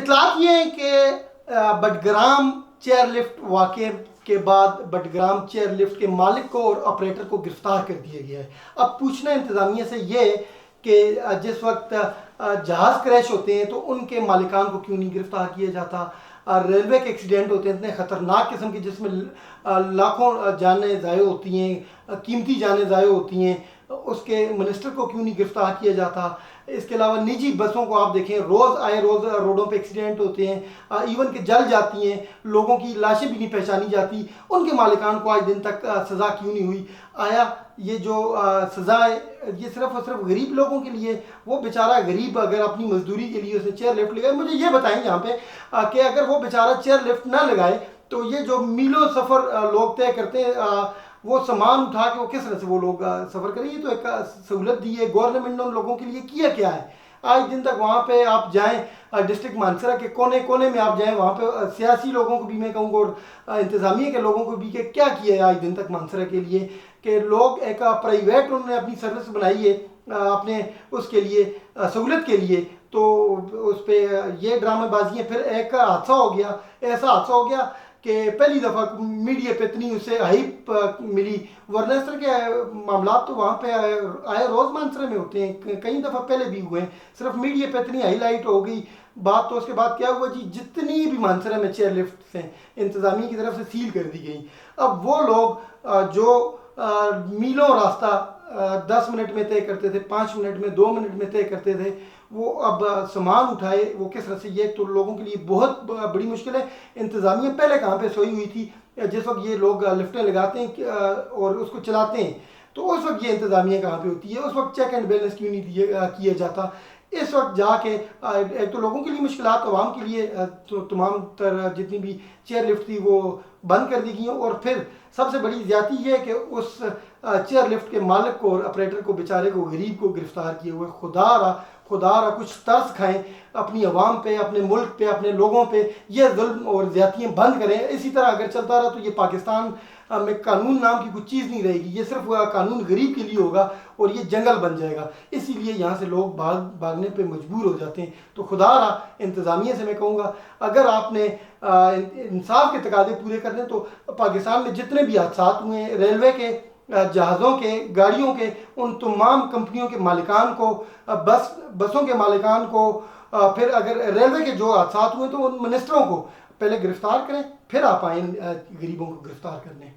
اطلاعات یہ ہیں کہ بٹگرام چیئر لفٹ واقعے کے بعد بٹگرام چیئر لفٹ کے مالک کو اور آپریٹر کو گرفتار کر دیا گیا ہے۔ اب پوچھنا انتظامیہ سے یہ کہ جس وقت جہاز کریش ہوتے ہیں تو ان کے مالکان کو کیوں نہیں گرفتار کیا جاتا؟ ریلوے کے ایکسیڈنٹ ہوتے ہیں اتنے خطرناک قسم کے جس میں لاکھوں جانیں ضائع ہوتی ہیں، قیمتی جانیں ضائع ہوتی ہیں، اس کے منسٹر کو کیوں نہیں گرفتار کیا جاتا؟ اس کے علاوہ نجی بسوں کو آپ دیکھیں، روز آئے روز روڈوں پہ ایکسیڈنٹ ہوتے ہیں، ایون کہ جل جاتی ہیں، لوگوں کی لاشیں بھی نہیں پہچانی جاتی، ان کے مالکان کو آج دن تک سزا کیوں نہیں ہوئی؟ آیا یہ جو سزا ہے یہ صرف اور صرف غریب لوگوں کے لیے؟ وہ بیچارہ غریب اگر اپنی مزدوری کے لیے اس نے چیئر لفٹ لگائے، مجھے یہ بتائیں یہاں پہ کہ اگر وہ بیچارہ چیئر لفٹ نہ لگائے تو یہ جو میلوں سفر لوگ طے کرتے ہیں وہ سامان اٹھا کے وہ کس طرح سے وہ لوگ سفر کریں؟ یہ تو ایک سہولت دی ہے گورنمنٹ نے ان لوگوں کے لیے، کیا ہے؟ آج دن تک وہاں پہ آپ جائیں، ڈسٹرکٹ مانسرا کے کونے کونے میں آپ جائیں، وہاں پہ سیاسی لوگوں کو بھی میں کہوں گا اور انتظامیہ کے لوگوں کو بھی کہ کیا ہے آج دن تک مانسرا کے لیے کہ لوگ ایک پرائیویٹ انہوں نے اپنی سروس بنائی ہے اپنے اس کے لیے سہولت کے لیے، تو اس پہ یہ ڈرامے بازی ہیں۔ پھر ایک حادثہ ہو گیا، ایسا حادثہ ہو گیا کہ پہلی دفعہ میڈیا پہ اتنی اسے ہائپ ملی، ورنہ اس طرح کے معاملات تو وہاں پہ آئے روز مانسرے میں ہوتے ہیں، کئی دفعہ پہلے بھی ہوئے ہیں، صرف میڈیا پہ اتنی ہائی لائٹ ہو گئی بات۔ تو اس کے بعد کیا ہوا جی، جتنی بھی مانسرے میں چیئر لفٹس ہیں انتظامیہ کی طرف سے سیل کر دی گئی۔ اب وہ لوگ جو میلوں راستہ 10 منٹ میں طے کرتے تھے، 5 منٹ میں، 2 منٹ میں طے کرتے تھے، وہ اب سامان اٹھائے وہ کس طرح سے؟ یہ تو لوگوں کے لیے بہت بڑی مشکل ہے۔ انتظامیہ پہلے کہاں پہ سوئی ہوئی تھی جس وقت یہ لوگ لفٹیں لگاتے ہیں اور اس کو چلاتے ہیں، تو اس وقت یہ انتظامیہ کہاں پہ ہوتی ہے؟ اس وقت چیک اینڈ بیلنس کیوں نہیں کیا جاتا؟ اس وقت جا کے ایک تو لوگوں کے لیے مشکلات، عوام کے لیے تمام تر جتنی بھی چیئر لفٹ تھی وہ بند کر دی گئی ہیں، اور پھر سب سے بڑی زیادتی یہ ہے کہ اس چیئر لفٹ کے مالک کو اور آپریٹر کو بیچارے کو غریب کو گرفتار کیے ہوئے۔ خدا را کچھ ترس کھائیں اپنی عوام پہ، اپنے ملک پہ، اپنے لوگوں پہ، یہ ظلم اور زیادتیاں بند کریں۔ اسی طرح اگر چلتا رہا تو یہ پاکستان میں قانون نام کی کچھ چیز نہیں رہے گی، یہ صرف قانون غریب کے لیے ہوگا اور یہ جنگل بن جائے گا، اسی لیے یہاں سے لوگ بھاگنے پہ مجبور ہو جاتے ہیں۔ تو خدا را انتظامیہ سے میں کہوں گا اگر آپ نے انصاف کے تقاضے پورے کرنے تو پاکستان میں جتنے بھی حادثات ہوئے ہیں، ریلوے کے، جہازوں کے، گاڑیوں کے، ان تمام کمپنیوں کے مالکان کو، بسوں کے مالکان کو، پھر اگر ریلوے کے جو حادثات ہوئے تو ان منسٹروں کو پہلے گرفتار کریں، پھر آپ آئیں غریبوں کو گرفتار کرنے۔